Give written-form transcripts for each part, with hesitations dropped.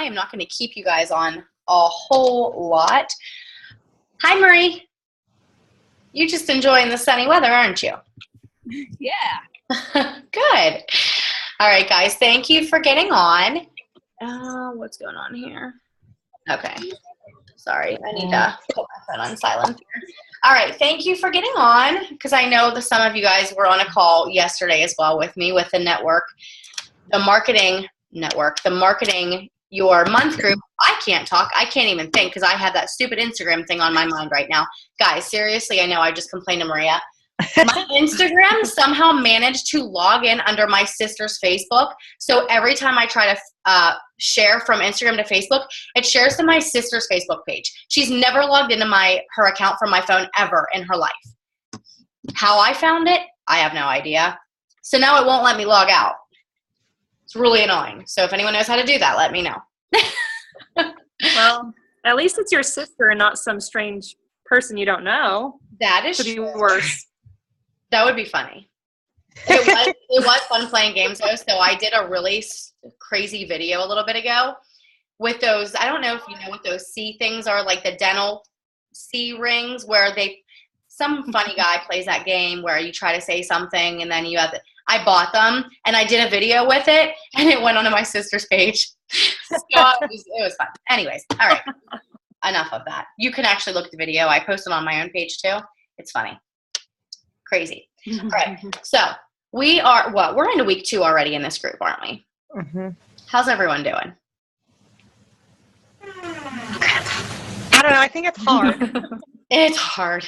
I am not going to keep you guys on a whole lot. Hi, Marie. You're just enjoying the sunny weather, aren't you? Yeah. Good. All right, guys. Thank you for getting on. What's going on here? Okay. Sorry. I need to put my phone on silent here. All right. Thank you for getting on, because I know that some of you guys were on a call yesterday as well with me with the network, the marketing network, the marketing your month group. I can't talk. I can't even think because I have that stupid Instagram thing on my mind right now. Guys, seriously, I know I just complained to Maria. My Instagram somehow managed to log in under my sister's Facebook. So every time I try to share from Instagram to Facebook, it shares to my sister's Facebook page. She's never logged into her account from my phone ever in her life. How I found it, I have no idea. So now it won't let me log out. It's really annoying. So if anyone knows how to do that, let me know. Well, at least it's your sister and not some strange person you don't know. That is Could be true. worse. That would be funny. It was fun playing games though. So I did a really crazy video a little bit ago with those. I don't know if you know what those C things are, like the dental C rings, where some funny guy plays that game where you try to say something and then you have I bought them and I did a video with it and it went onto my sister's page. So it was fun. Anyways, all right. Enough of that. You can actually look at the video. I posted on my own page too. It's funny. Crazy. All right. So we're into week 2 already in this group, aren't we? Mm-hmm. How's everyone doing? I don't know. I think it's hard. It's hard.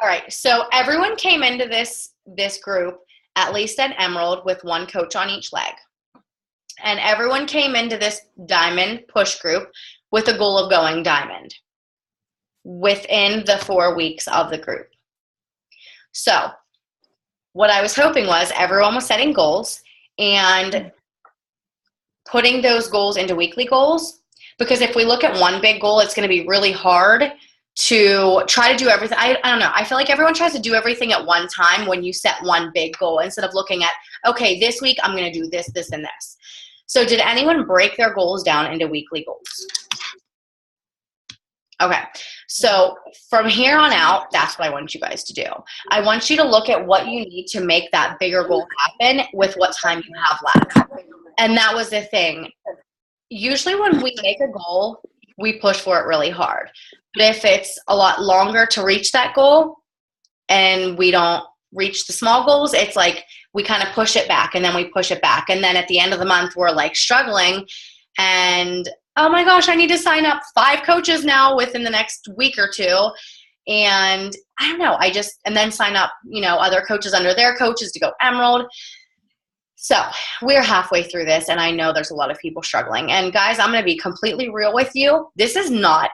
All right. So everyone came into this group, at least at Emerald, with one coach on each leg. And everyone came into this diamond push group with a goal of going diamond within the 4 weeks of the group. So what I was hoping was everyone was setting goals and putting those goals into weekly goals, because if we look at one big goal, it's going to be really hard to try to do everything. I don't know. I feel like everyone tries to do everything at one time when you set one big goal instead of looking at, okay, this week I'm going to do this, this, and this. So did anyone break their goals down into weekly goals? Okay. So from here on out, that's what I want you guys to do. I want you to look at what you need to make that bigger goal happen with what time you have left. And that was the thing. Usually when we make a goal, we push for it really hard. But if it's a lot longer to reach that goal and we don't reach the small goals, it's like we kind of push it back and then we push it back. And then at the end of the month, we're like struggling and, oh my gosh, I need to sign up 5 coaches now within the next week or 2. And I don't know, and then sign up, other coaches under their coaches to go Emerald. So we're halfway through this, and I know there's a lot of people struggling. And guys, I'm going to be completely real with you. It has not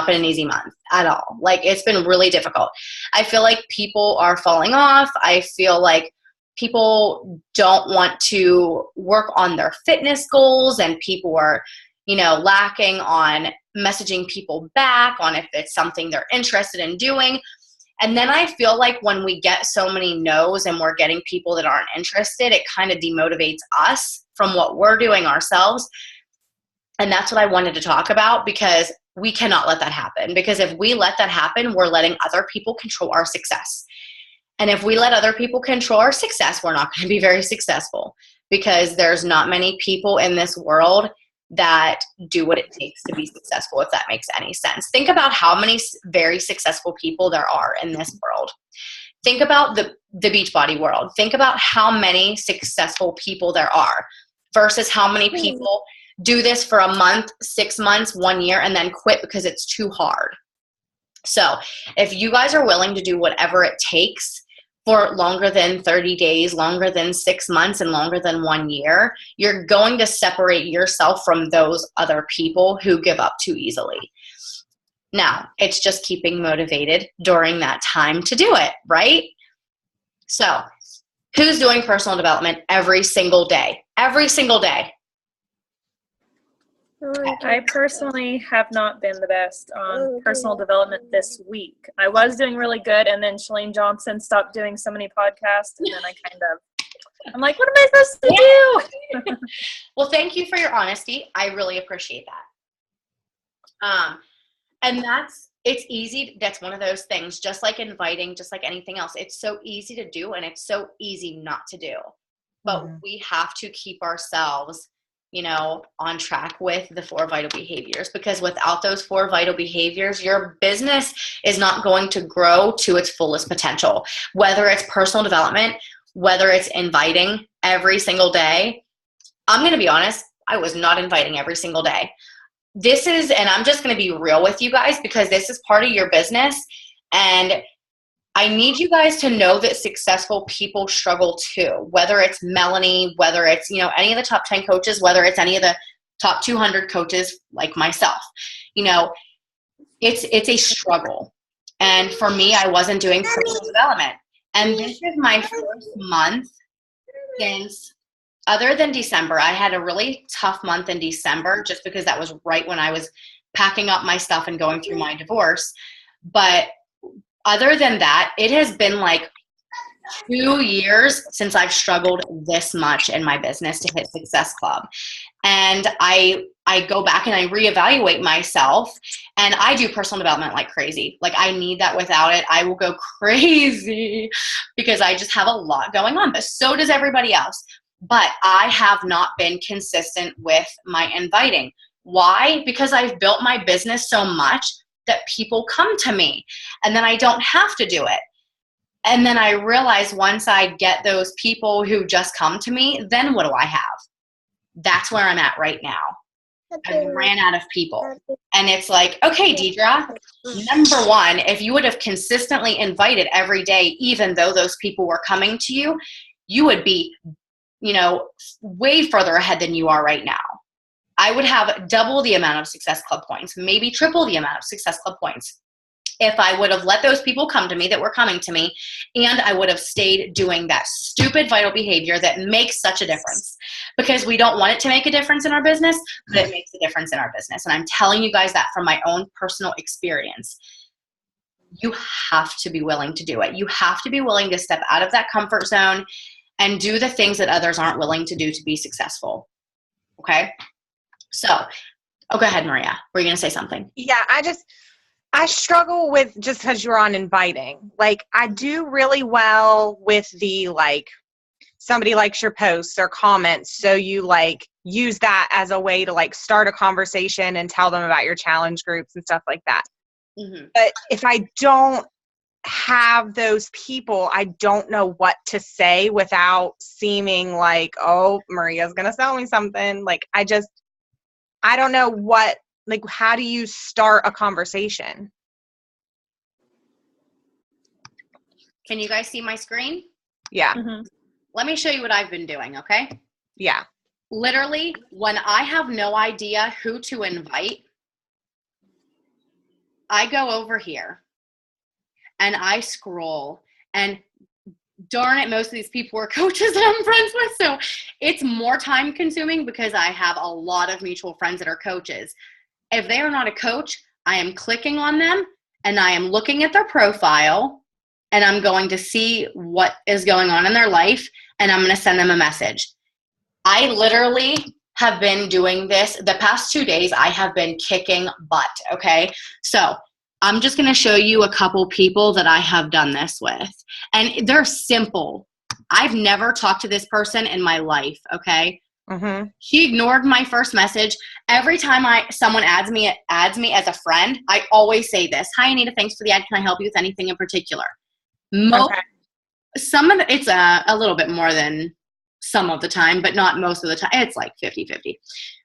been an easy month at all. Like, it's been really difficult. I feel like people are falling off. I feel like people don't want to work on their fitness goals, and people are, lacking on messaging people back on if it's something they're interested in doing. And then I feel like when we get so many no's and we're getting people that aren't interested, it kind of demotivates us from what we're doing ourselves. And that's what I wanted to talk about, because we cannot let that happen. Because if we let that happen, we're letting other people control our success. And if we let other people control our success, we're not going to be very successful, because there's not many people in this world that do what it takes to be successful, if that makes any sense. Think about how many very successful people there are in this world. Think about the Beachbody world. Think about how many successful people there are versus how many people do this for a month, 6 months, 1 year, and then quit because it's too hard. So if you guys are willing to do whatever it takes for longer than 30 days, longer than 6 months, and longer than 1 year, you're going to separate yourself from those other people who give up too easily. Now, it's just keeping motivated during that time to do it, right? So, who's doing personal development every single day? Every single day. I personally have not been the best on personal development this week. I was doing really good, and then Shalene Johnson stopped doing so many podcasts, and then I kind of I'm like, what am I supposed to do? Well, thank you for your honesty. I really appreciate that. And it's easy. That's one of those things, just like inviting, just like anything else. It's so easy to do and it's so easy not to do. But we have to keep ourselves, on track with the 4 vital behaviors, because without those 4 vital behaviors, your business is not going to grow to its fullest potential, whether it's personal development, whether it's inviting every single day. I'm going to be honest, I was not inviting every single day. And I'm just going to be real with you guys, because this is part of your business. And I need you guys to know that successful people struggle too, whether it's Melanie, whether it's, any of the top 10 coaches, whether it's any of the top 200 coaches like myself. It's a struggle. And for me, I wasn't doing personal development. And this is my first month since, other than December. I had a really tough month in December just because that was right when I was packing up my stuff and going through my divorce. But other than that, it has been like 2 years since I've struggled this much in my business to hit Success Club. And I go back and I reevaluate myself, and I do personal development like crazy. Like, I need that. Without it, I will go crazy because I just have a lot going on, but so does everybody else. But I have not been consistent with my inviting. Why? Because I've built my business so much that people come to me, and then I don't have to do it. And then I realize once I get those people who just come to me, then what do I have? That's where I'm at right now. I ran out of people. And it's like, okay, Deidre, number one, if you would have consistently invited every day, even though those people were coming to you, you would be, way further ahead than you are right now. I would have double the amount of Success Club points, maybe triple the amount of Success Club points, if I would have let those people come to me that were coming to me, and I would have stayed doing that stupid vital behavior that makes such a difference. Because we don't want it to make a difference in our business, but it makes a difference in our business. And I'm telling you guys that from my own personal experience. You have to be willing to do it. You have to be willing to step out of that comfort zone and do the things that others aren't willing to do to be successful. Okay? So, go ahead, Maria. Were you going to say something? Yeah, I struggle with, just because you're on inviting. Like, I do really well with the, somebody likes your posts or comments, so you, use that as a way to, start a conversation and tell them about your challenge groups and stuff like that. Mm-hmm. But if I don't have those people, I don't know what to say without seeming like, oh, Maria's going to sell me something. I don't know how do you start a conversation? Can you guys see my screen? Yeah. Mm-hmm. Let me show you what I've been doing, okay? Yeah. Literally, when I have no idea who to invite, I go over here and I scroll, and darn it, most of these people are coaches that I'm friends with. So it's more time consuming because I have a lot of mutual friends that are coaches. If they are not a coach, I am clicking on them and I am looking at their profile, and I'm going to see what is going on in their life, and I'm going to send them a message. I literally have been doing this the past 2 days. I have been kicking butt. Okay. So I'm just going to show you a couple people that I have done this with, and they're simple. I've never talked to this person in my life. Okay. Mm-hmm. She ignored my first message. Every time someone adds me as a friend, I always say this: "Hi, Anita, thanks for the ad. Can I help you with anything in particular?" Some of it's a little bit more than some of the time, but not most of the time. It's like 50-50, a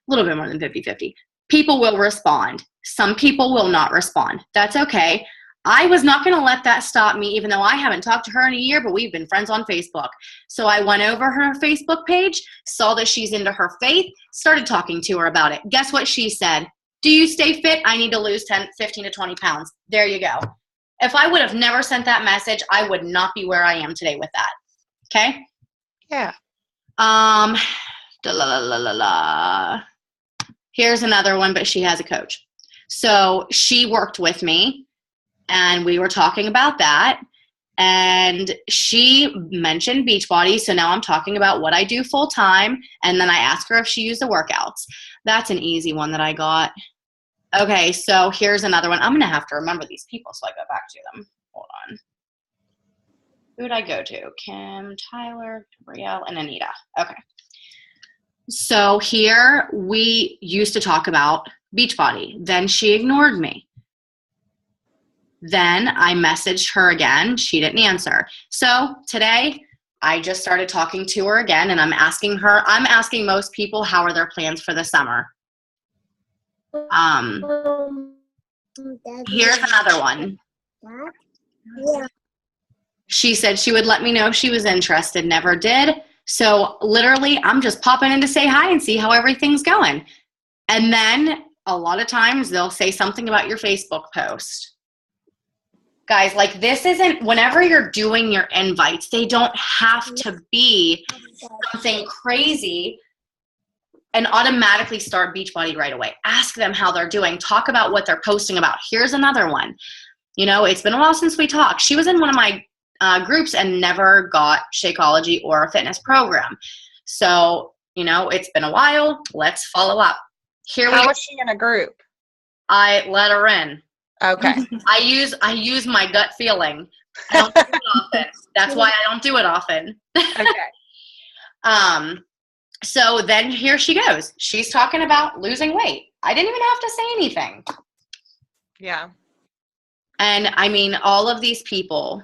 little bit more than 50-50. People will respond. Some people will not respond. That's okay. I was not going to let that stop me, even though I haven't talked to her in a year, but we've been friends on Facebook. So I went over her Facebook page, saw that she's into her faith, started talking to her about it. Guess what she said? "Do you stay fit? I need to lose 15 to 20 pounds. There you go. If I would have never sent that message, I would not be where I am today with that. Okay? Yeah. Here's another one, but she has a coach. So she worked with me, and we were talking about that. And she mentioned Beachbody, so now I'm talking about what I do full time, and then I asked her if she used the workouts. That's an easy one that I got. Okay, so here's another one. I'm going to have to remember these people so I go back to them. Hold on. Who did I go to? Kim, Tyler, Gabrielle, and Anita. Okay. So here we used to talk about Beachbody. Then she ignored me. Then I messaged her again. She didn't answer. So today I just started talking to her again, and I'm asking most people, how are their plans for the summer? Here's another one. She said she would let me know if she was interested, never did. So literally, I'm just popping in to say hi and see how everything's going. And then a lot of times they'll say something about your Facebook post. Guys, like this isn't, whenever you're doing your invites, they don't have to be something crazy and automatically start Beachbody right away. Ask them how they're doing. Talk about what they're posting about. Here's another one. You know, it's been a while since we talked. She was in one of my groups and never got Shakeology or a fitness program. So, you know, it's been a while. Let's follow up. How was she in a group? I let her in. Okay. I use my gut feeling. I don't do it often. That's why I don't do it often. Okay. So then here she goes. She's talking about losing weight. I didn't even have to say anything. Yeah. And I mean, all of these people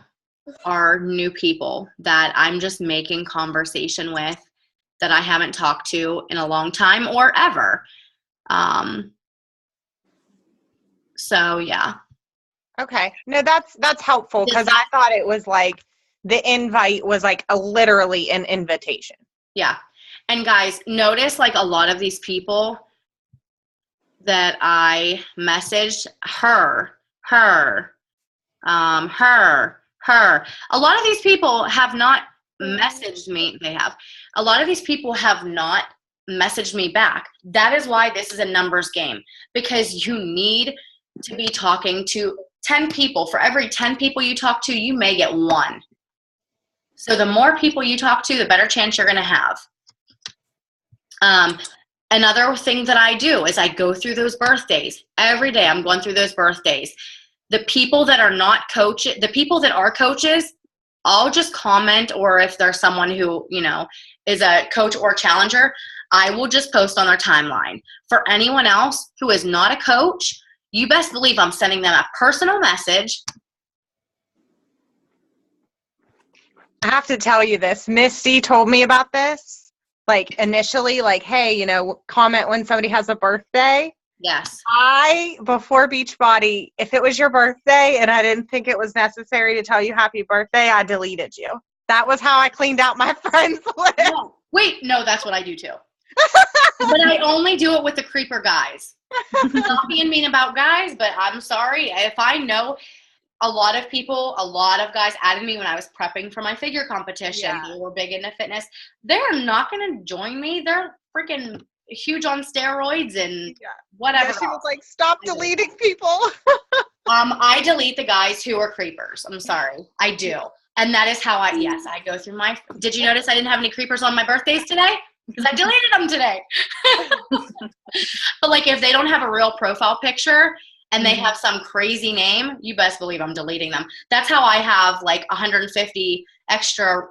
are new people that I'm just making conversation with that I haven't talked to in a long time or ever. So yeah. Okay. No, that's helpful because I thought it was like the invite was like literally an invitation. Yeah. And guys, notice like a lot of these people that I messaged, her. A lot of these people have not messaged me. A lot of these people have not messaged me back. That is why this is a numbers game, because you need to be talking to 10 people. For every 10 people you talk to, you may get one. So the more people you talk to, the better chance you're going to have. Another thing that I do is I go through those birthdays. Every day I'm going through those birthdays. The people that are not coaches, the people that are coaches, I'll just comment, or if there's someone who, you know, is a coach or challenger, I will just post on their timeline. For anyone else who is not a coach, you best believe I'm sending them a personal message. I have to tell you this. Misty told me about this. Like initially, like, hey, you know, comment when somebody has a birthday. Yes. Before Beachbody, if it was your birthday and I didn't think it was necessary to tell you happy birthday, I deleted you. That was how I cleaned out my friends list. No, wait, no, that's what I do too. But I only do it with the creeper guys. Not being mean about guys, but I'm sorry. If I know a lot of guys added me when I was prepping for my figure competition. Yeah. They were big into fitness. They're not going to join me. They're freaking huge on steroids and whatever. Yeah, she was like, stop deleting people. I delete the guys who are creepers. I'm sorry. I do. And that is how I go through did you notice I didn't have any creepers on my birthdays today? Because I deleted them today. But like if they don't have a real profile picture and they have some crazy name, you best believe I'm deleting them. That's how I have like 150 extra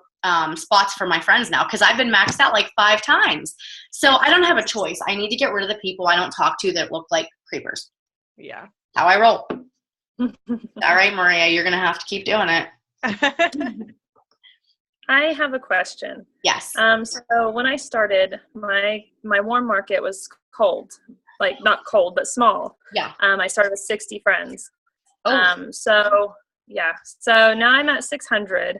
spots for my friends now, because I've been maxed out like 5 times. So I don't have a choice. I need to get rid of the people I don't talk to that look like creepers. Yeah. How I roll. All right, Maria, you're going to have to keep doing it. I have a question. Yes. So when I started, my warm market was cold, like not cold, but small. Yeah. I started with 60 friends. Oh. So now I'm at 600.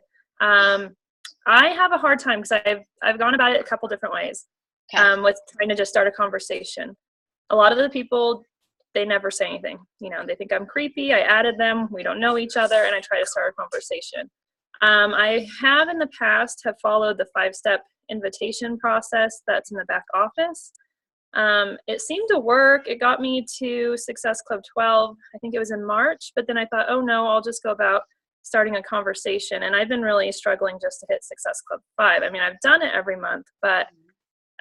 I have a hard time because I've gone about it a couple different ways. Okay. With trying to just start a conversation. A lot of the people, they never say anything. You know, they think I'm creepy. I added them. We don't know each other, and I try to start a conversation. I have in the past have followed the 5-step invitation process that's in the back office. It seemed to work. It got me to Success Club 12. I think it was in March, but then I thought, oh no, I'll just go about starting a conversation. And I've been really struggling just to hit Success Club 5. I mean, I've done it every month, but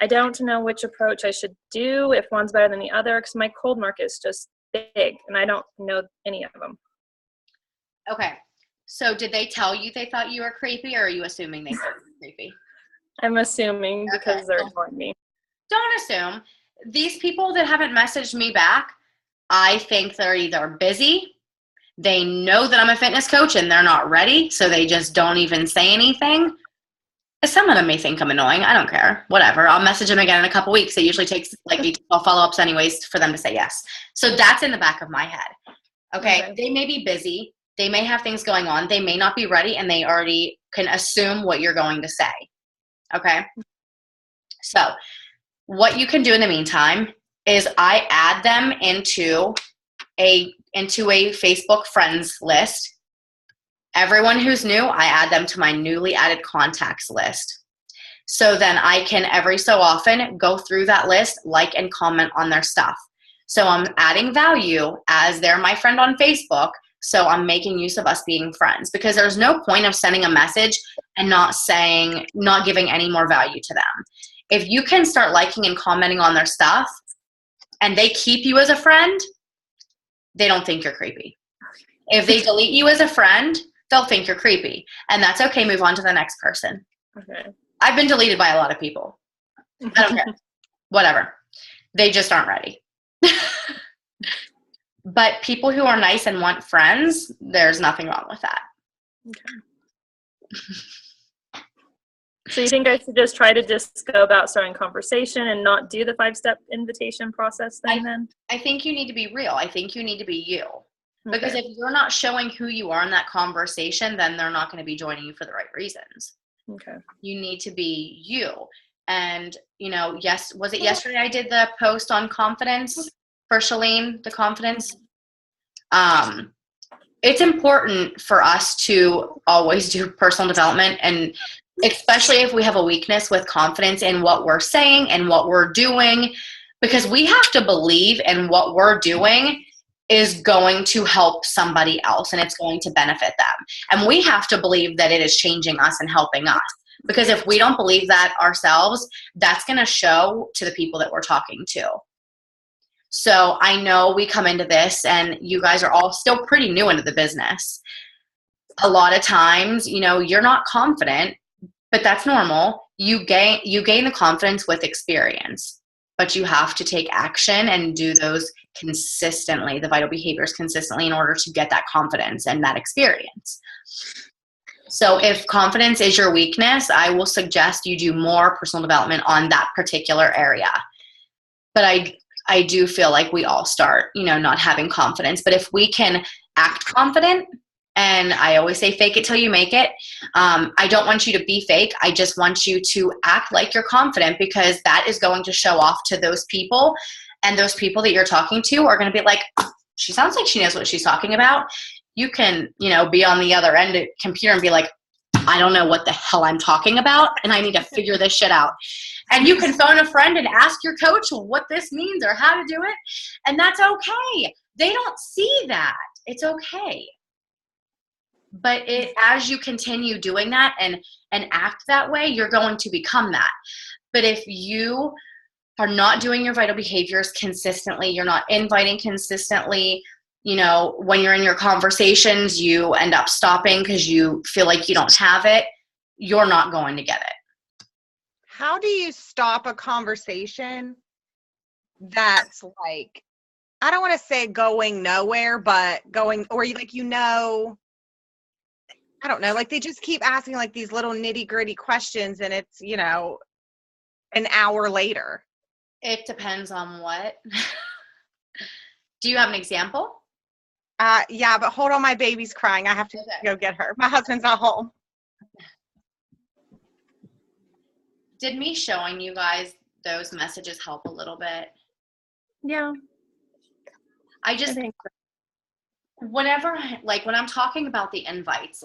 I don't know which approach I should do, if one's better than the other, because my cold market is just big and I don't know any of them. Okay. So did they tell you they thought you were creepy, or are you assuming they thought you were creepy? I'm assuming because Okay. they're ignoring me. Don't assume. These people that haven't messaged me back, I think they're either busy, they know that I'm a fitness coach and they're not ready, so they just don't even say anything. Some of them may think I'm annoying. I don't care. Whatever. I'll message them again in a couple weeks. It usually takes like 12 follow-ups anyways for them to say yes. So that's in the back of my head. Okay. They may be busy. They may have things going on. They may not be ready, and they already can assume what you're going to say. Okay. So what you can do in the meantime is I add them into a Facebook friends list. Everyone who's new, I add them to my newly added contacts list. So then I can every so often go through that list, like and comment on their stuff. So I'm adding value as they're my friend on Facebook. So I'm making use of us being friends, because there's no point of sending a message and not giving any more value to them. If you can start liking and commenting on their stuff and they keep you as a friend, they don't think you're creepy. If they delete you as a friend, they'll think you're creepy. And that's okay. Move on to the next person. Okay. I've been deleted by a lot of people. I don't care. Whatever. They just aren't ready. But people who are nice and want friends, there's nothing wrong with that. Okay. So you think I should just try to just go about starting conversation and not do the 5-step invitation process thing then? I think you need to be real. I think you need to be you. Because Okay. if you're not showing who you are in that conversation, then they're not going to be joining you for the right reasons. Okay. You need to be you. And, yes, was it yesterday I did the post on confidence for Shalene, the confidence? It's important for us to always do personal development, and especially if we have a weakness with confidence in what we're saying and what we're doing, because we have to believe in what we're doing is going to help somebody else and it's going to benefit them. And we have to believe that it is changing us and helping us. Because if we don't believe that ourselves, that's going to show to the people that we're talking to. So I know we come into this and you guys are all still pretty new into the business. A lot of times, you're not confident, but that's normal. You gain the confidence with experience. But you have to take action and do those consistently, the vital behaviors consistently, in order to get that confidence and that experience. So if confidence is your weakness, I will suggest you do more personal development on that particular area. But I do feel like we all start, not having confidence. But if we can act confident, and I always say fake it till you make it. I don't want you to be fake. I just want you to act like you're confident, because that is going to show off to those people. And those people that you're talking to are going to be like, she sounds like she knows what she's talking about. You can, be on the other end of the computer and be like, I don't know what the hell I'm talking about, and I need to figure this shit out. And you can phone a friend and ask your coach what this means or how to do it. And that's okay. They don't see that. It's okay. But as you continue doing that and act that way, you're going to become that. But if you are not doing your vital behaviors consistently, you're not inviting consistently, when you're in your conversations, you end up stopping because you feel like you don't have it, you're not going to get it. How do you stop a conversation that's like, I don't want to say going nowhere, but going, or I don't know, like they just keep asking like these little nitty gritty questions, and it's, an hour later. It depends on what. Do you have an example? Yeah, but hold on, my baby's crying. I have to go get her. My husband's not home. Did me showing you guys those messages help a little bit? Yeah. I think whenever, when I'm talking about the invites,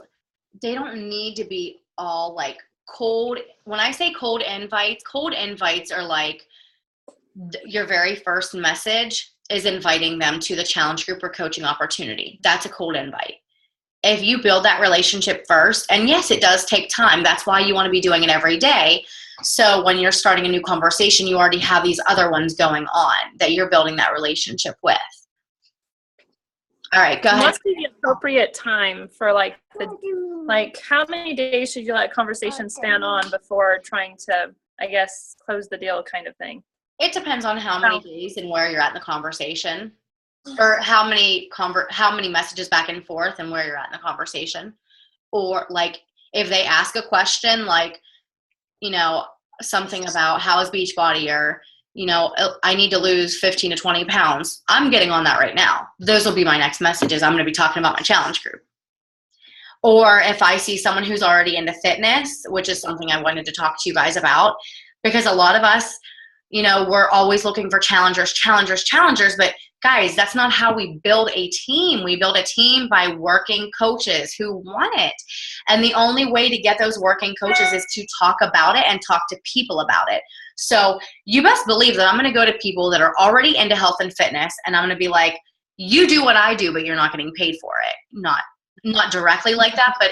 they don't need to be all like cold. When I say cold invites are like your very first message is inviting them to the challenge group or coaching opportunity. That's a cold invite. if you build that relationship first, and yes, it does take time. That's why you want to be doing it every day. So when you're starting a new conversation, you already have these other ones going on that you're building that relationship with. All right, go ahead. What's the appropriate time for like how many days should you let conversation span on before trying to, I guess, close the deal kind of thing? It depends on how many days and where you're at in the conversation, or how many messages back and forth and where you're at in the conversation. Or like if they ask a question like, you know, something about how is Beachbody, or, you know, I need to lose 15 to 20 pounds. I'm getting on that right now. Those will be my next messages. I'm going to be talking about my challenge group. Or if I see someone who's already into fitness, which is something I wanted to talk to you guys about, because a lot of us, you know, we're always looking for challengers, but guys, that's not how we build a team. We build a team by working coaches who want it. And the only way to get those working coaches is to talk about it and talk to people about it. So you best believe that I'm going to go to people that are already into health and fitness, and I'm going to be like, you do what I do, but you're not getting paid for it. Not directly like that, but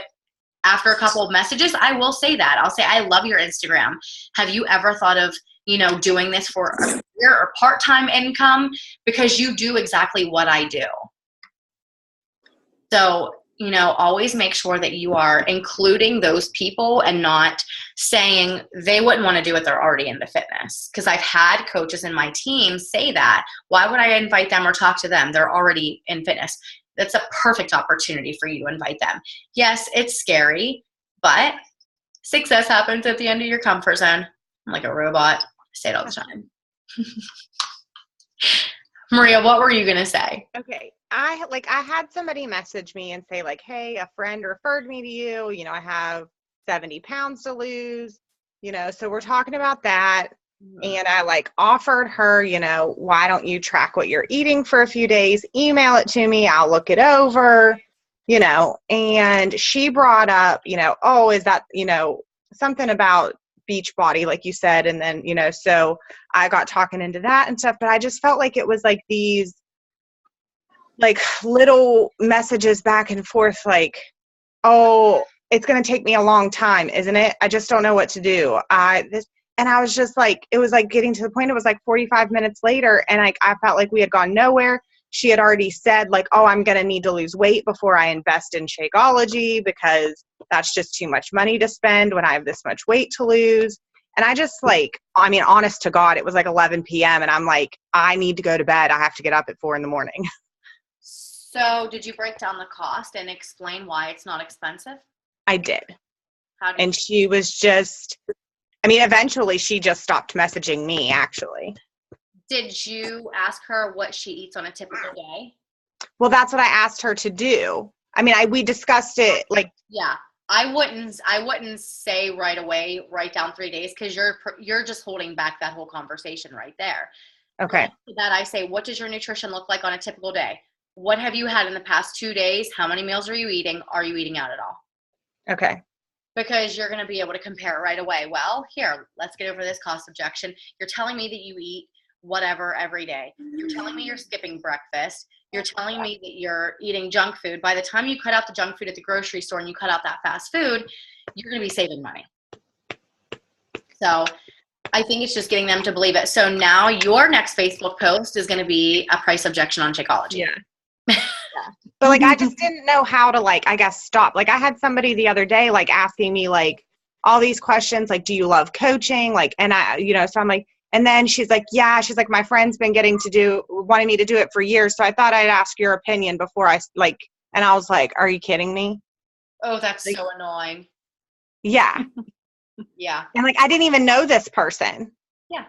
after a couple of messages, I will say that. I'll say, I love your Instagram. Have you ever thought of, you know, doing this for a career or part-time income? Because you do exactly what I do. So, you know, always make sure that you are including those people and not saying they wouldn't want to do it, they're already into fitness. Because I've had coaches in my team say that. Why would I invite them or talk to them? They're already in fitness. That's a perfect opportunity for you to invite them. Yes, it's scary, but success happens at the end of your comfort zone. I'm like a robot. I say it all the time. Maria, what were you going to say? Okay. I had somebody message me and say like, hey, a friend referred me to you. You know, I have 70 pounds to lose, you know, so we're talking about that. And I like offered her, you know, why don't you track what you're eating for a few days, email it to me, I'll look it over, you know, and she brought up, you know, oh, is that, you know, something about Beachbody, like you said. And then, you know, so I got talking into that and stuff, but I just felt like it was like these like little messages back and forth, like, oh, it's going to take me a long time, isn't it? I just don't know what to do. And I was just like, it was like getting to the point, it was like 45 minutes later, and I felt like we had gone nowhere. She had already said like, oh, I'm going to need to lose weight before I invest in Shakeology because that's just too much money to spend when I have this much weight to lose. And I just like, I mean, honest to God, it was like 11 p.m. and I'm like, I need to go to bed. I have to get up at 4 a.m. So did you break down the cost and explain why it's not expensive? I did. And she was just, I mean, eventually she just stopped messaging me, actually. Did you ask her what she eats on a typical day? Well, that's what I asked her to do. I mean, we discussed it like. Yeah, I wouldn't say right away, write down 3 days, because you're just holding back that whole conversation right there. Okay. After that, I say, what does your nutrition look like on a typical day? What have you had in the past 2 days? How many meals are you eating? Are you eating out at all? Okay. Because you're going to be able to compare it right away. Well, here, let's get over this cost objection. You're telling me that you eat whatever every day. You're telling me you're skipping breakfast. You're telling me that you're eating junk food. By the time you cut out the junk food at the grocery store and you cut out that fast food, you're going to be saving money. So I think it's just getting them to believe it. So now your next Facebook post is going to be a price objection on Shakeology. Yeah. But like, I just didn't know how to like, I guess, stop. Like I had somebody the other day, like asking me like all these questions, like, do you love coaching? Like, and I, you know, so I'm like, and then she's like, yeah, she's like, my friend's been wanting me to do it for years. So I thought I'd ask your opinion before I like, and I was like, are you kidding me? Oh, that's like, so annoying. Yeah. Yeah. And like, I didn't even know this person. Yeah.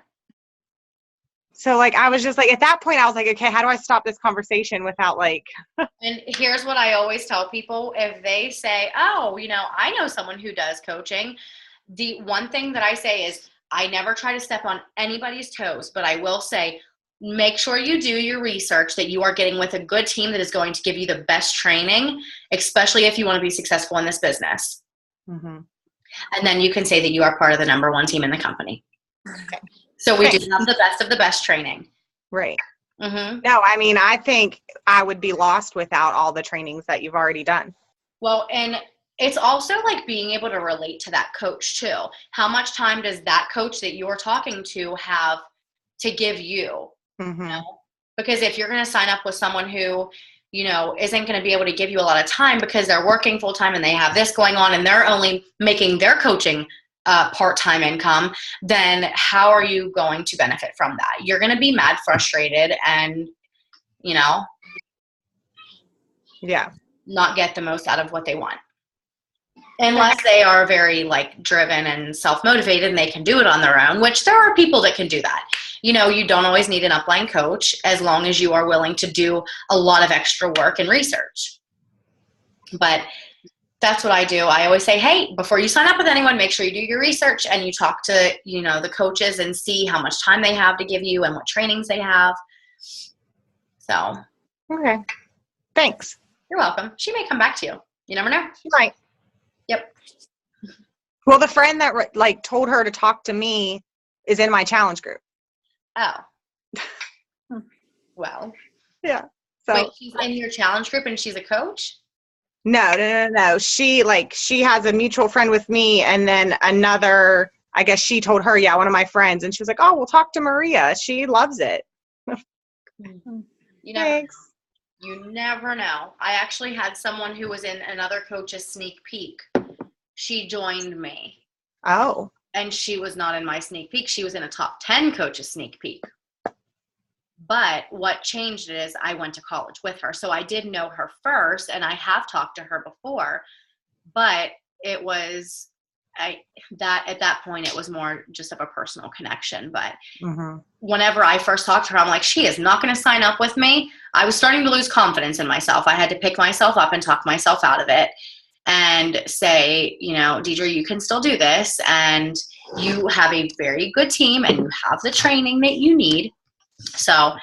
So like, I was just like, at that point I was like, okay, how do I stop this conversation without like. And here's what I always tell people. If they say, oh, you know, I know someone who does coaching. The one thing that I say is I never try to step on anybody's toes, but I will say, make sure you do your research that you are getting with a good team that is going to give you the best training, especially if you want to be successful in this business. Mm-hmm. And then you can say that you are part of the number one team in the company. Okay. So we do have the best of the best training. Right. Mm-hmm. No, I mean, I think I would be lost without all the trainings that you've already done. Well, and it's also like being able to relate to that coach too. How much time does that coach that you're talking to have to give you? Mm-hmm. You know? Because if you're going to sign up with someone who, you know, isn't going to be able to give you a lot of time because they're working full time and they have this going on and they're only making their coaching part-time income, then how are you going to benefit from that? You're going to be mad frustrated and, you know, not get the most out of what they want. Unless they are very like driven and self-motivated and they can do it on their own, which there are people that can do that. You know, you don't always need an upline coach as long as you are willing to do a lot of extra work and research. But that's what I do. I always say, hey, before you sign up with anyone, make sure you do your research and you talk to, you know, the coaches and see how much time they have to give you and what trainings they have. So. Okay. Thanks. You're welcome. She may come back to you. You never know. She might. Yep. Well, the friend that like told her to talk to me is in my challenge group. Oh. Well. Yeah. So wait, she's in your challenge group and she's a coach? No. She has a mutual friend with me, and then another, I guess she told her, one of my friends, and she was like, oh, we'll talk to Maria. She loves it. Thanks. You never know. I actually had someone who was in another coach's sneak peek. She joined me. Oh. And she was not in my sneak peek. She was in a top 10 coach's sneak peek. But what changed it is I went to college with her. So I did know her first, and I have talked to her before. But it was at that point, it was more just of a personal connection. But whenever I first talked to her, I'm like, she is not going to sign up with me. I was starting to lose confidence in myself. I had to pick myself up and talk myself out of it and say, you know, Deidre, you can still do this. And you have a very good team and you have the training that you need. So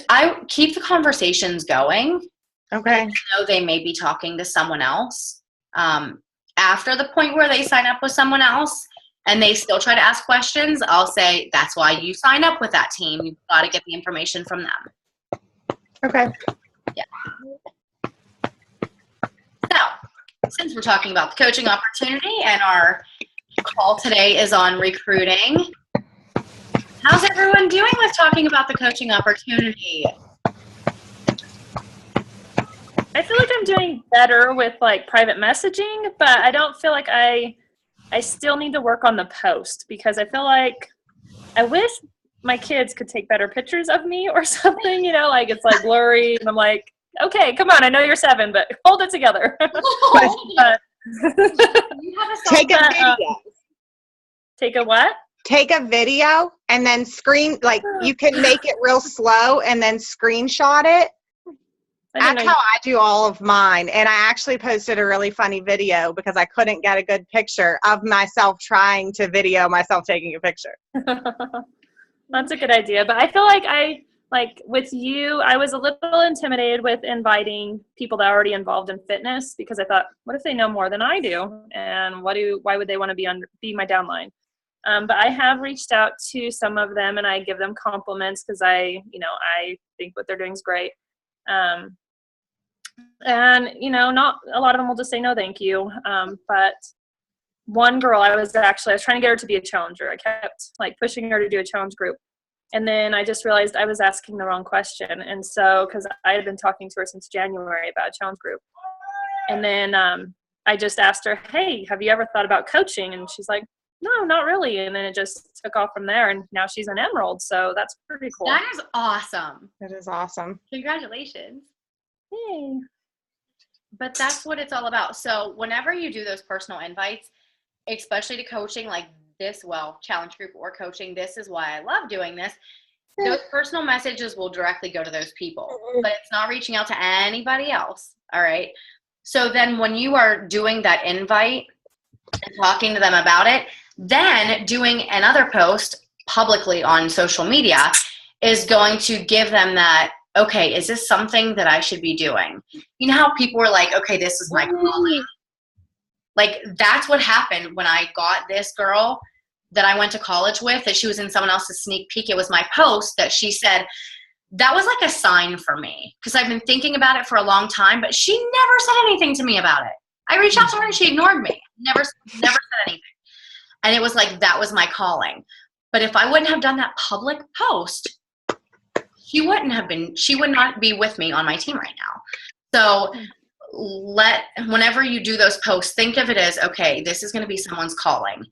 I keep the conversations going. Okay. I know they may be talking to someone else. After the point where they sign up with someone else and they still try to ask questions, I'll say, that's why you sign up with that team. You've got to get the information from them. Okay. Yeah. So, since we're talking about the coaching opportunity and our call today is on recruiting, how's everyone doing with talking about the coaching opportunity? I feel like I'm doing better with like private messaging, but I don't feel like I still need to work on the post because I feel like I wish my kids could take better pictures of me or something, you know, like it's like blurry and I'm like, okay, come on, I know you're 7, but hold it together. Take a video. Take a what? Take a video and then you can make it real slow and then screenshot it. That's how I do all of mine. And I actually posted a really funny video because I couldn't get a good picture of myself trying to video myself taking a picture. That's a good idea. But I feel like with you, I was a little intimidated with inviting people that are already involved in fitness because I thought, what if they know more than I do? And why would they want to be my downline? But I have reached out to some of them and I give them compliments because I think what they're doing is great. And, you know, not a lot of them will just say no, thank you. But one girl, I was trying to get her to be a challenger. I kept like pushing her to do a challenge group. And then I just realized I was asking the wrong question. And so, cause I had been talking to her since January about a challenge group. And then, I just asked her, hey, have you ever thought about coaching? And she's like, no, not really. And then it just took off from there. And now she's an Emerald. So that's pretty cool. That is awesome. That is awesome. Congratulations. Hey. But that's what it's all about. So whenever you do those personal invites, especially to coaching like this, challenge group or coaching, this is why I love doing this. Those personal messages will directly go to those people, but it's not reaching out to anybody else. All right. So then when you are doing that invite and talking to them about it, then doing another post publicly on social media is going to give them that, okay, is this something that I should be doing? You know how people were like, okay, this is my calling. Like that's what happened when I got this girl that I went to college with, that she was in someone else's sneak peek. It was my post that she said, that was like a sign for me because I've been thinking about it for a long time, but she never said anything to me about it. I reached out to her and she ignored me. Never said anything. And it was like, that was my calling. But if I wouldn't have done that public post, she would not be with me on my team right now. So whenever you do those posts, think of it as, okay, this is going to be someone's calling.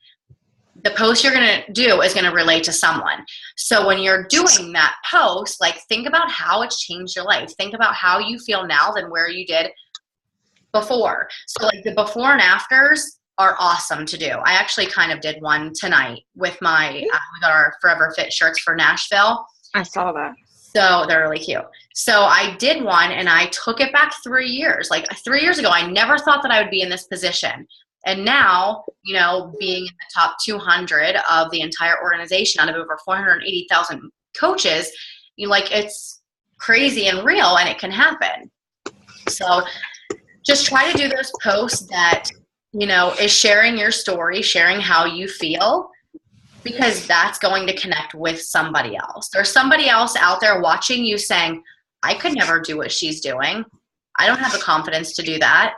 The post you're going to do is going to relate to someone. So when you're doing that post, like, think about how it's changed your life. Think about how you feel now than where you did before. So like the before and afters are awesome to do. I actually kind of did one tonight with we got our Forever Fit shirts for Nashville. I saw that. So they're really cute. So I did one and I took it back 3 years. Like 3 years ago, I never thought that I would be in this position. And now, you know, being in the top 200 of the entire organization out of over 480,000 coaches, it's crazy and real and it can happen. So just try to do those posts that, is sharing your story, sharing how you feel, because that's going to connect with somebody else. There's somebody else out there watching you saying, I could never do what she's doing. I don't have the confidence to do that.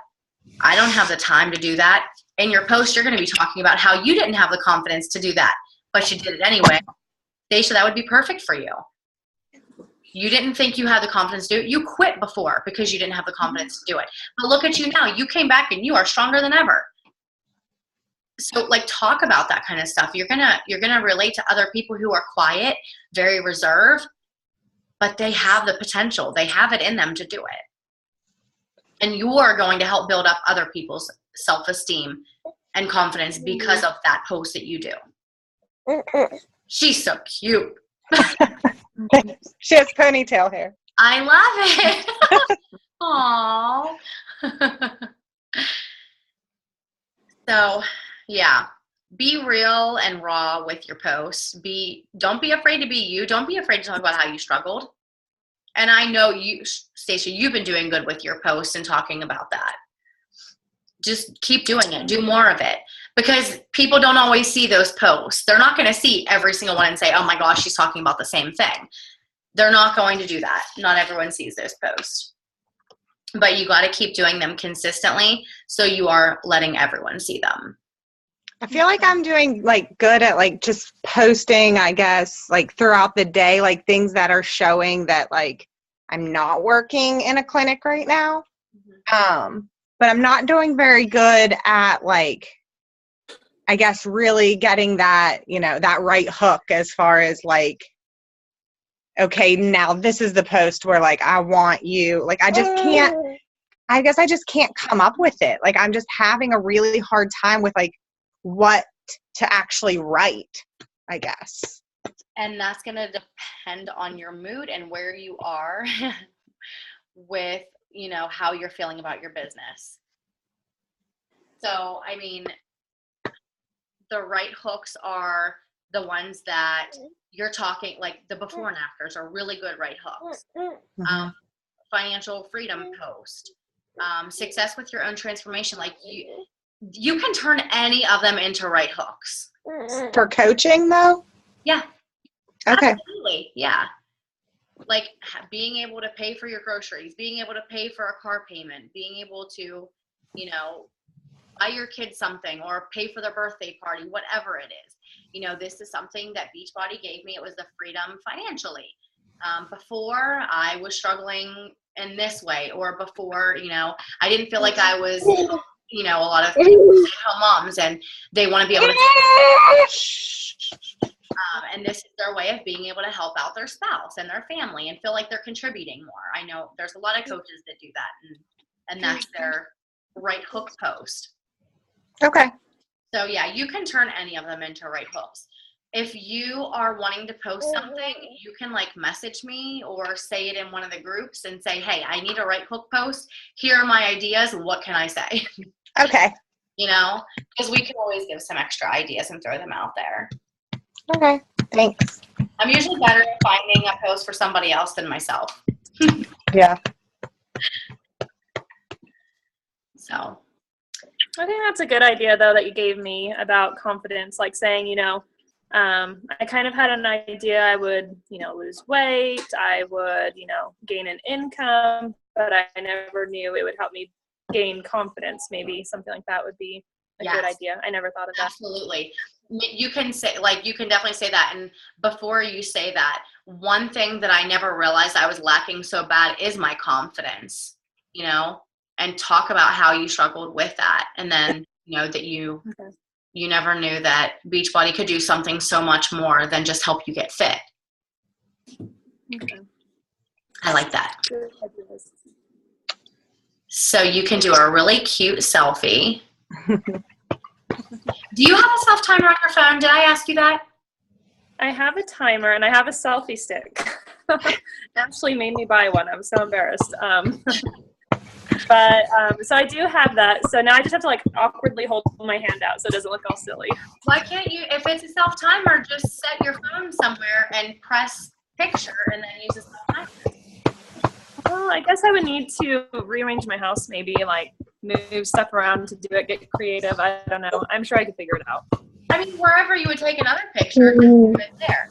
I don't have the time to do that. In your post, you're going to be talking about how you didn't have the confidence to do that, but you did it anyway. Daisha, that would be perfect for you. You didn't think you had the confidence to do it. You quit before because you didn't have the confidence to do it. But look at you now. You came back and you are stronger than ever. So talk about that kind of stuff. You're gonna relate to other people who are quiet, very reserved, but they have the potential. They have it in them to do it. And you are going to help build up other people's self-esteem and confidence because of that post that you do. She's so cute. She has ponytail hair. I love it. Aww. So, yeah, be real and raw with your posts. Don't be afraid to be you. Don't be afraid to talk about how you struggled. And I know you, Stacia, you've been doing good with your posts and talking about that. Just keep doing it. Do more of it. Because people don't always see those posts. They're not going to see every single one and say, oh my gosh, she's talking about the same thing. They're not going to do that. Not everyone sees those posts. But you got to keep doing them consistently so you are letting everyone see them. I feel like I'm doing good at just posting, I guess, throughout the day, things that are showing that I'm not working in a clinic right now. But I'm not doing very good at I guess really getting that, that right hook as far as okay, now this is the post where I want you, I just can't come up with it. I'm just having a really hard time with what to actually write, I guess. And that's going to depend on your mood and where you are with, how you're feeling about your business. So, I mean, the right hooks are the ones that you're talking, the before and afters are really good right hooks. Financial freedom post, success with your own transformation. You can turn any of them into right hooks. For coaching though? Yeah. Okay. Absolutely. Yeah. Being able to pay for your groceries, being able to pay for a car payment, being able to, buy your kids something or pay for their birthday party, whatever it is. This is something that Beachbody gave me. It was the freedom financially. Before I was struggling in this way, or before, I didn't feel like I was, a lot of stay-at-home moms and they want to be able to, and this is their way of being able to help out their spouse and their family and feel like they're contributing more. I know there's a lot of coaches that do that, and that's their right hook post. Okay. So yeah, you can turn any of them into right hooks. If you are wanting to post something, you can message me or say it in one of the groups and say, hey, I need a right hook post. Here are my ideas. What can I say? Okay. Because we can always give some extra ideas and throw them out there. Okay. Thanks. I'm usually better at finding a post for somebody else than myself. Yeah. So I think that's a good idea, though, that you gave me about confidence, saying, I kind of had an idea I would, lose weight, I would, gain an income, but I never knew it would help me gain confidence. Maybe something like that would be a good idea. I never thought of that. Absolutely. You can say, you can definitely say that. And before you say that, one thing that I never realized I was lacking so bad is my confidence, and talk about how you struggled with that. And then, that you never knew that Beachbody could do something so much more than just help you get fit. Okay. I like that. So you can do a really cute selfie. Do you have a self timer on your phone? Did I ask you that? I have a timer and I have a selfie stick. Ashley made me buy one. I'm so embarrassed. So I do have that. So now I just have to awkwardly hold my hand out so it doesn't look all silly. Why can't you, if it's a self timer, just set your phone somewhere and press picture and then use a self timer? Well, I guess I would need to rearrange my house, maybe move stuff around to do it, get creative. I don't know. I'm sure I could figure it out. I mean, wherever you would take another picture, you put it there.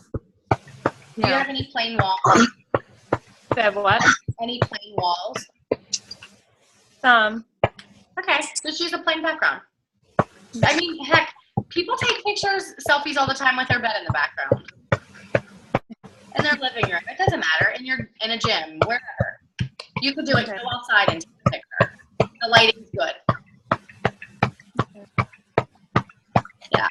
Do you have any plain walls? Do I have what? Any plain walls? Some. Okay, just use a plain background. I mean, heck, people take pictures, selfies all the time with their bed in the background. In their living room. It doesn't matter. In a gym, wherever. You could do it. Go outside and take a picture. The lighting's good. Yeah.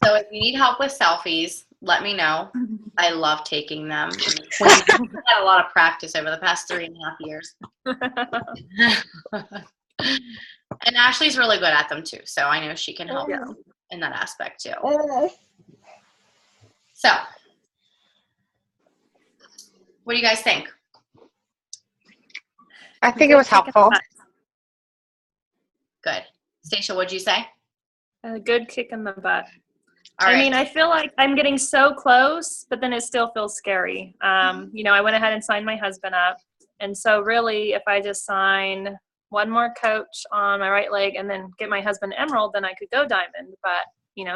So if you need help with selfies, let me know. I love taking them. I've had a lot of practice over the past 3.5 years. And Ashley's really good at them too, so I know she can help in that aspect too. So, what do you guys think? I think it was helpful. Good. Stacia, what'd you say? A good kick in the butt. All right. I mean, I feel like I'm getting so close, but then it still feels scary. I went ahead and signed my husband up. And so really, if I just sign one more coach on my right leg and then get my husband Emerald, then I could go Diamond. But,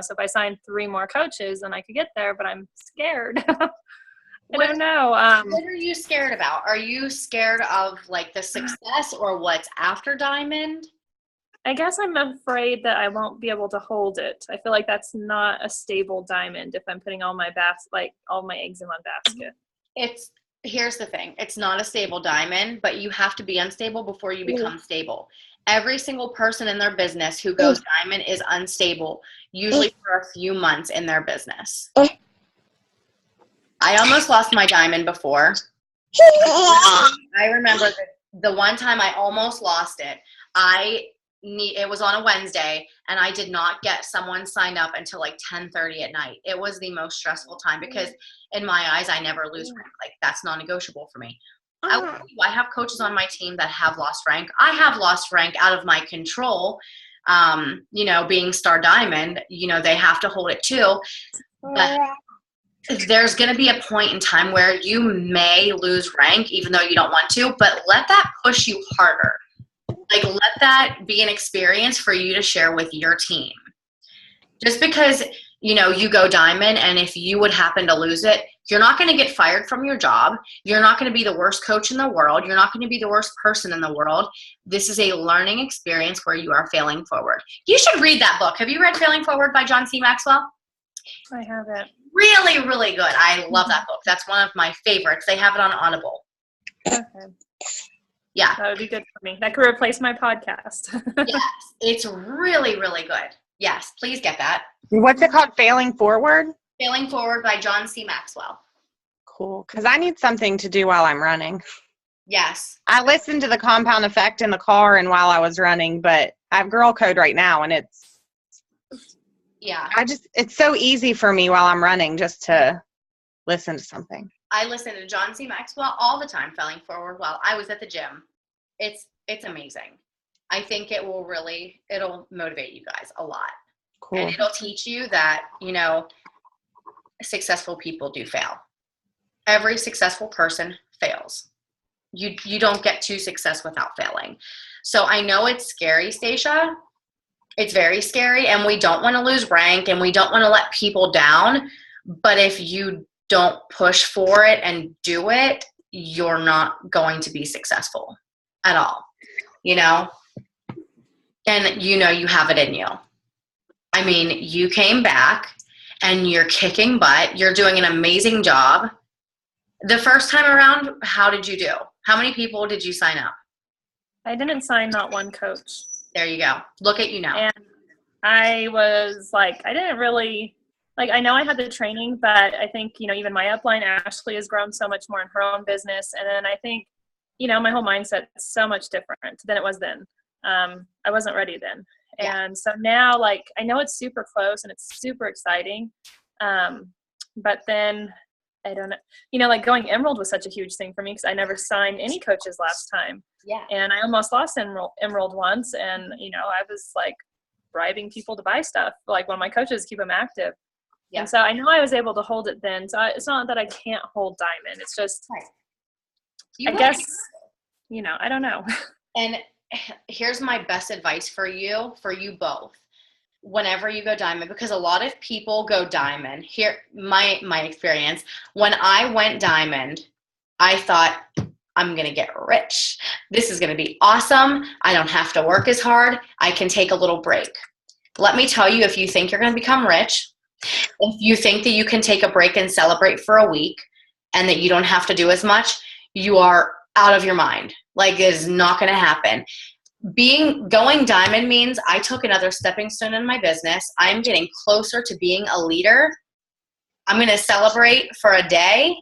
so if I sign 3 more coaches, then I could get there, but I'm scared. I don't know. What are you scared about? Are you scared of the success or what's after Diamond? I guess I'm afraid that I won't be able to hold it. I feel like that's not a stable diamond if I'm putting all my all my eggs in one basket. Here's the thing. It's not a stable diamond, but you have to be unstable before you become stable. Every single person in their business who goes diamond is unstable, usually for a few months in their business. I almost lost my diamond before. I remember the one time I almost lost it. It was on a Wednesday, and I did not get someone signed up until 10:30 at night. It was the most stressful time because in my eyes, I never lose rank. That's non-negotiable for me. I have coaches on my team that have lost rank. I have lost rank out of my control. Being Star Diamond, they have to hold it too. But there's going to be a point in time where you may lose rank even though you don't want to, but let that push you harder. Let that be an experience for you to share with your team. Just because, you go diamond, and if you would happen to lose it, you're not going to get fired from your job. You're not going to be the worst coach in the world. You're not going to be the worst person in the world. This is a learning experience where you are failing forward. You should read that book. Have you read Failing Forward by John C. Maxwell? I haven't. Really, really good. I love that book. That's one of my favorites. They have it on Audible. Okay. Yeah. That would be good for me. That could replace my podcast. Yes. It's really, really good. Yes. Please get that. What's it called? Failing Forward? Failing Forward by John C. Maxwell. Cool. Because I need something to do while I'm running. Yes. I listened to the Compound Effect in the car and while I was running, but I have Girl Code right now, and it's so easy for me while I'm running just to listen to something. I listen to John C. Maxwell all the time, Failing Forward, while I was at the gym. It's amazing. I think it'll motivate you guys a lot. Cool. And it'll teach you that, successful people do fail. Every successful person fails. You don't get to success without failing. So I know it's scary, Stacia. It's very scary, and we don't want to lose rank, and we don't want to let people down. But if you don't push for it and do it, you're not going to be successful at all, you know? And you know you have it in you. I mean, you came back and you're kicking butt. You're doing an amazing job. The first time around, how did you do? How many people did you sign up? I didn't sign not one coach. There you go. Look at you now. And I was like, I didn't really, like, I know I had the training, but I think, you know, even my upline, Ashley, has grown so much more in her own business. And then I think, you know, my whole mindset is so much different than it was then. I wasn't ready then. Yeah. And so now, like, I know it's super close and it's super exciting. But then I don't know, you know, like going Emerald was such a huge thing for me because I never signed any coaches last time. Yeah. And I almost lost Emerald once. And, you know, I was like bribing people to buy stuff, like one of my coaches, keep them active. Yeah. And so I know I was able to hold it then. So it's not that I can't hold Diamond. It's just, Right. I guess, you know, I don't know. And here's my best advice for you both. Whenever you go Diamond, because a lot of people go Diamond. Here, my experience, when I went Diamond, I thought, I'm going to get rich. This is going to be awesome. I don't have to work as hard. I can take a little break. Let me tell you, if you think you're going to become rich, if you think that you can take a break and celebrate for a week and that you don't have to do as much, you are out of your mind. Like, it is not going to happen. Going Diamond means I took another stepping stone in my business. I'm getting closer to being a leader. I'm going to celebrate for a day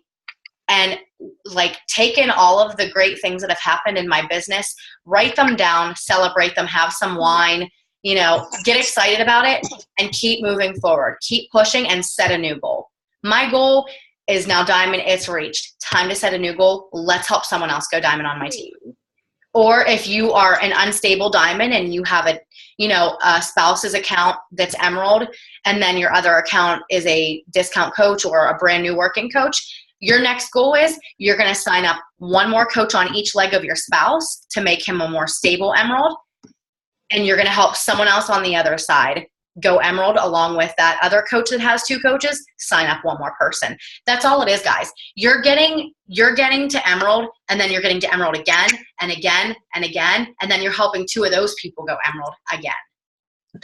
and like take in all of the great things that have happened in my business, write them down, celebrate them, have some wine, you know, get excited about it and keep moving forward. Keep pushing and set a new goal. My goal is now Diamond. It's reached. Time to set a new goal. Let's help someone else go Diamond on my team. Or if you are an unstable Diamond and you have a spouse's account that's Emerald, and then your other account is a discount coach or a brand new working coach, your next goal is you're going to sign up one more coach on each leg of your spouse to make him a more stable Emerald. And you're going to help someone else on the other side go Emerald along with that other coach that has two coaches, sign up one more person. That's all it is, guys. You're getting to Emerald, and then you're getting to Emerald again and again and again, and then you're helping two of those people go Emerald again.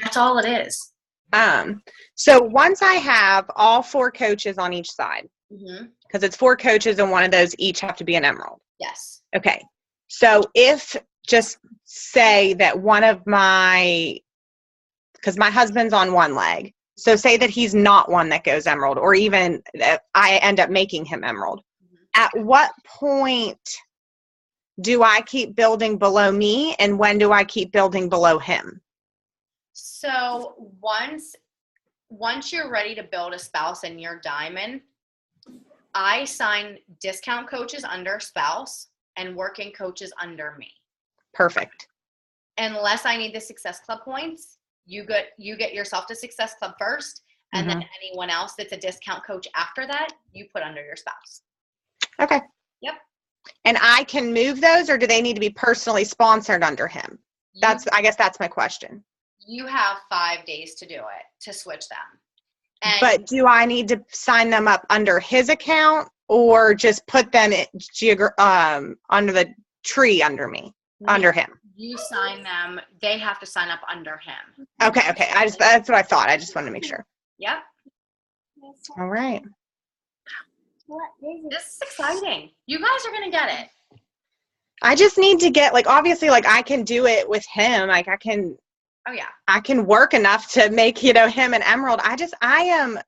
That's all it is. So once I have all 4 coaches on each side, because it's 4 coaches and one of those each have to be an Emerald. Yes. Okay. So if just say that one of because my husband's on one leg. So say that he's not one that goes Emerald, or even that I end up making him Emerald. At what point do I keep building below me, and when do I keep building below him? So once you're ready to build a spouse and you're Diamond, I sign discount coaches under spouse and working coaches under me. Perfect. Unless I need the Success Club points, you get yourself to Success Club first, and then anyone else that's a discount coach after that, you put under your spouse. Okay. Yep. And I can move those, or do they need to be personally sponsored under him? I guess that's my question. You have 5 days to do it, to switch them. But do I need to sign them up under his account, or just put them under the tree under me, under him? You sign them. They have to sign up under him. Okay. That's what I thought. I just wanted to make sure. Yep. All right. This is exciting. You guys are going to get it. I just need to get, like, obviously, like, I can do it with him. Like, I can work enough to make, him an Emerald. I am,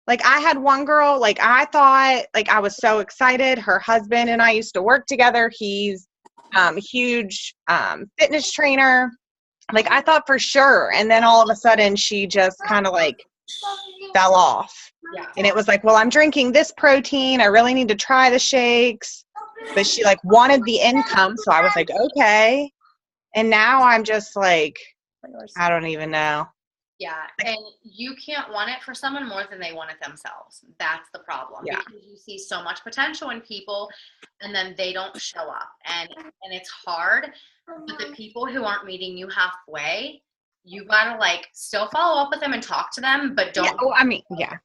like, I had one girl, like, I thought, like, I was so excited. Her husband and I used to work together. He's a huge fitness trainer. Like, I thought for sure. And then all of a sudden she just kind of like fell off. Yeah. And it was like, well, I'm drinking this protein. I really need to try the shakes. But she like wanted the income. So I was like, okay. And now I'm just like, I don't even know. Yeah. And you can't want it for someone more than they want it themselves. That's the problem. Yeah. Because you see so much potential in people and then they don't show up. And it's hard. But the people who aren't meeting you halfway, you gotta like still follow up with them and talk to them, but don't. Yeah, well, I mean, yeah.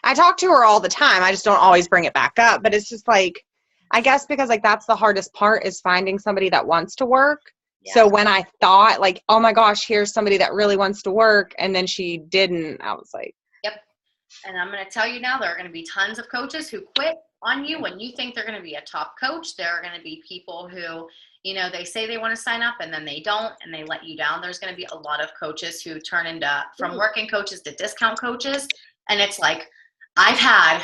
I talk to her all the time. I just don't always bring it back up. But it's just like, I guess because like that's the hardest part is finding somebody that wants to work. Yeah. So when I thought like, oh my gosh, here's somebody that really wants to work, and then she didn't, I was like, yep. And I'm going to tell you now, there are going to be tons of coaches who quit on you when you think they're going to be a top coach. There are going to be people who, you know, they say they want to sign up and then they don't, and they let you down. There's going to be a lot of coaches who turn into from working coaches to discount coaches. And it's like, I've had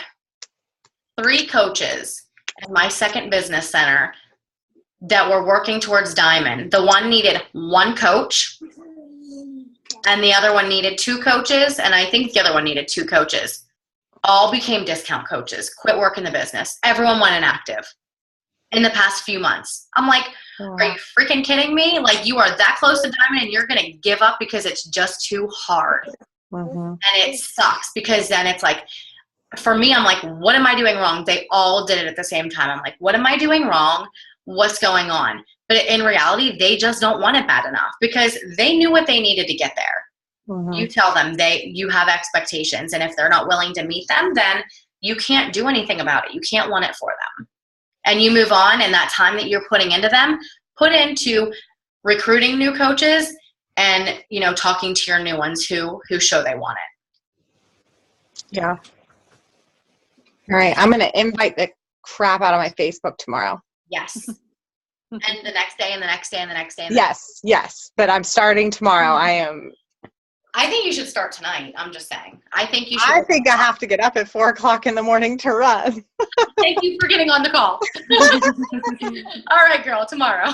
3 coaches at my second business center that were working towards Diamond. The one needed 1 coach, and the other one needed 2 coaches, and I think the other one needed 2 coaches. All became discount coaches, quit working the business. Everyone went inactive in the past few months. I'm like, are you freaking kidding me? Like, you are that close to Diamond and you're going to give up because it's just too hard. And it sucks because then it's like, for me, I'm like, what am I doing wrong? They all did it at the same time. I'm like, what am I doing wrong? What's going on? But in reality, they just don't want it bad enough because they knew what they needed to get there. You tell them you have expectations, and if they're not willing to meet them, then you can't do anything about it. You can't want it for them. And you move on, and that time that you're putting into them, put into recruiting new coaches and, you know, talking to your new ones who show they want it. yeah. All right. I'm going to invite the crap out of my Facebook tomorrow. Yes. And the next day and the next day and the next day. And the Yes. But I'm starting tomorrow. I think you should start tonight. I'm just saying. I think you should. I think I have to get up at 4:00 in the morning to run. Thank you for getting on the call. All right, girl, tomorrow.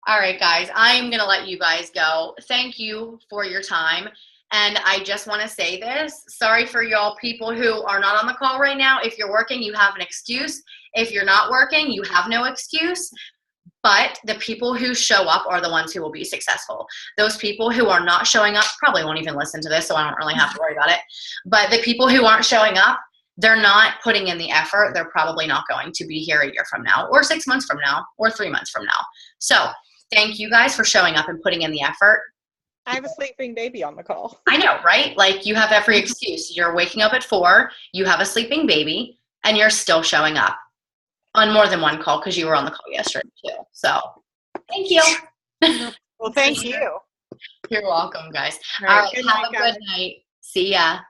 All right, guys, I'm going to let you guys go. Thank you for your time. And I just want to say this. Sorry for y'all people who are not on the call right now. If you're working, you have an excuse. If you're not working, you have no excuse. But the people who show up are the ones who will be successful. Those people who are not showing up probably won't even listen to this, so I don't really have to worry about it. But the people who aren't showing up, they're not putting in the effort. They're probably not going to be here a year from now or 6 months from now or 3 months from now. So thank you guys for showing up and putting in the effort. I have a sleeping baby on the call. I know, right? Like, you have every excuse. You're waking up at 4, you have a sleeping baby, and you're still showing up on more than one call because you were on the call yesterday too. So thank you. Well, thank you. You're welcome, guys. All right, have a good night. See ya.